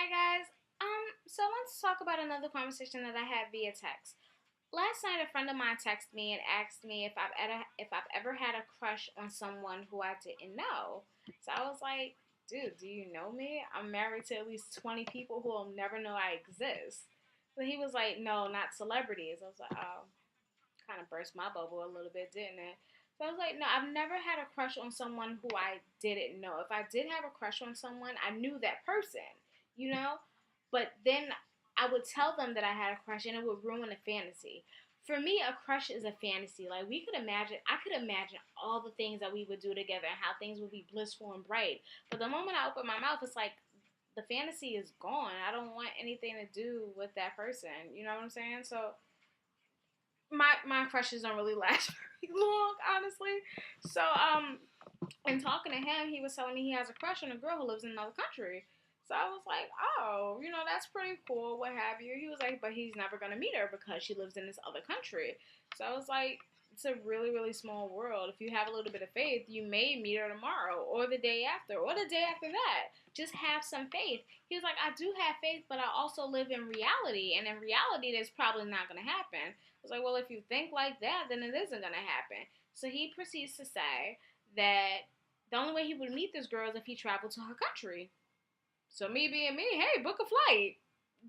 Hi guys. So I want to talk about another conversation that I had via text. Last night, a friend of mine texted me and asked me if I've ever had a crush on someone who I didn't know. So I was like, dude, do you know me? I'm married to at least 20 people who will never know I exist. But he was like, no, not celebrities. I was like, oh, kind of burst my bubble a little bit, didn't it? So I was like, no, I've never had a crush on someone who I didn't know. If I did have a crush on someone, I knew that person, you know? But then I would tell them that I had a crush and it would ruin the fantasy. For me, a crush is a fantasy. Like, I could imagine all the things that we would do together and how things would be blissful and bright. But the moment I open my mouth, it's like the fantasy is gone. I don't want anything to do with that person. You know what I'm saying? So my crushes don't really last very long, honestly. So in talking to him, he was telling me he has a crush on a girl who lives in another country. So I was like, oh, that's pretty cool, what have you. He was like, but he's never gonna meet her because she lives in this other country. So I was like, it's a really, really small world. If you have a little bit of faith, you may meet her tomorrow or the day after or the day after that. Just have some faith. He was like, I do have faith, but I also live in reality. And in reality, that's probably not going to happen. I was like, well, if you think like that, then it isn't going to happen. So he proceeds to say that the only way he would meet this girl is if he traveled to her country. So me being me, hey, book a flight.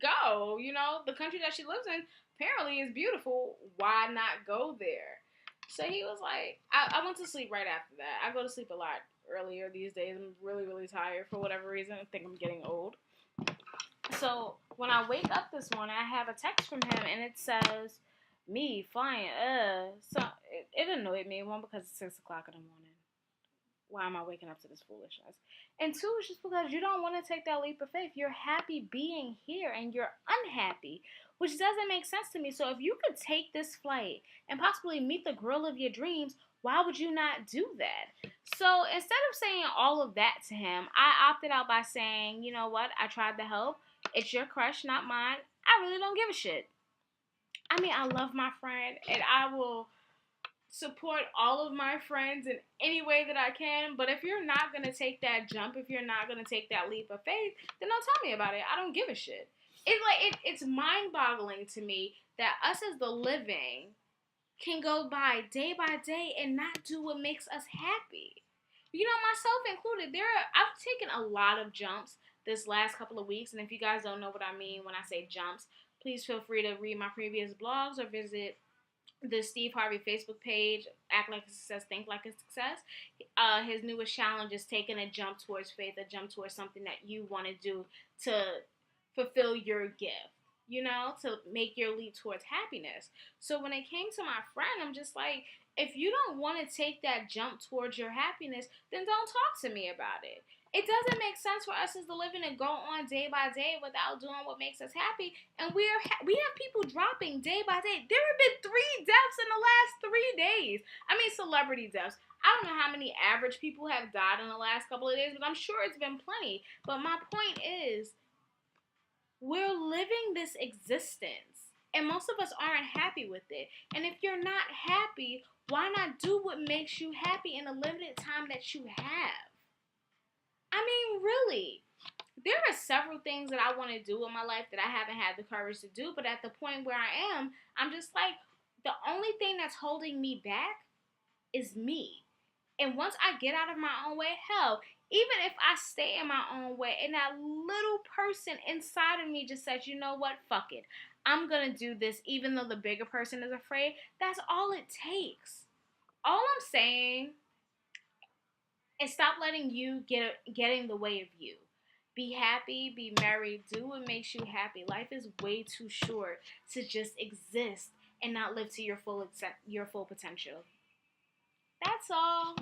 Go. The country that she lives in apparently is beautiful. Why not go there? So he was like, I went to sleep right after that. I go to sleep a lot earlier these days. I'm really, really tired for whatever reason. I think I'm getting old. So when I wake up this morning, I have a text from him, and it says, me flying, So it annoyed me. One, because it's 6 o'clock in the morning. Why am I waking up to this foolishness? And two, it's just because you don't want to take that leap of faith. You're happy being here and you're unhappy, which doesn't make sense to me. So if you could take this flight and possibly meet the girl of your dreams, why would you not do that? So instead of saying all of that to him, I opted out by saying, you know what? I tried to help. It's your crush, not mine. I really don't give a shit. I mean, I love my friend and I will support all of my friends in any way that I can. But if you're not going to take that jump, if you're not going to take that leap of faith, then don't tell me about it. I don't give a shit. It's mind-boggling to me that us as the living can go by day and not do what makes us happy. Myself included, I've taken a lot of jumps this last couple of weeks, and if you guys don't know what I mean when I say jumps, please feel free to read my previous blogs or visit the Steve Harvey Facebook page, Act Like a Success, Think Like a Success. His newest challenge is taking a jump towards faith, a jump towards something that you want to do to fulfill your gift, to make your leap towards happiness. So when it came to my friend, I'm just like, if you don't want to take that jump towards your happiness, then don't talk to me about it. It doesn't make sense for us as the living to go on day by day without doing what makes us happy. And we have people dropping day by day. There have been 3 deaths in the last 3 days. I mean, celebrity deaths. I don't know how many average people have died in the last couple of days, but I'm sure it's been plenty. But my point is, we're living this existence, and most of us aren't happy with it. And if you're not happy, why not do what makes you happy in the limited time that you have? I mean, really, there are several things that I want to do in my life that I haven't had the courage to do, but at the point where I am, I'm just like, the only thing that's holding me back is me. And once I get out of my own way, hell, even if I stay in my own way and that little person inside of me just says, you know what, fuck it, I'm going to do this even though the bigger person is afraid, that's all it takes. All I'm saying is stop letting you get in the way of you. Be happy, be merry, do what makes you happy. Life is way too short to just exist and not live to your full potential. That's all.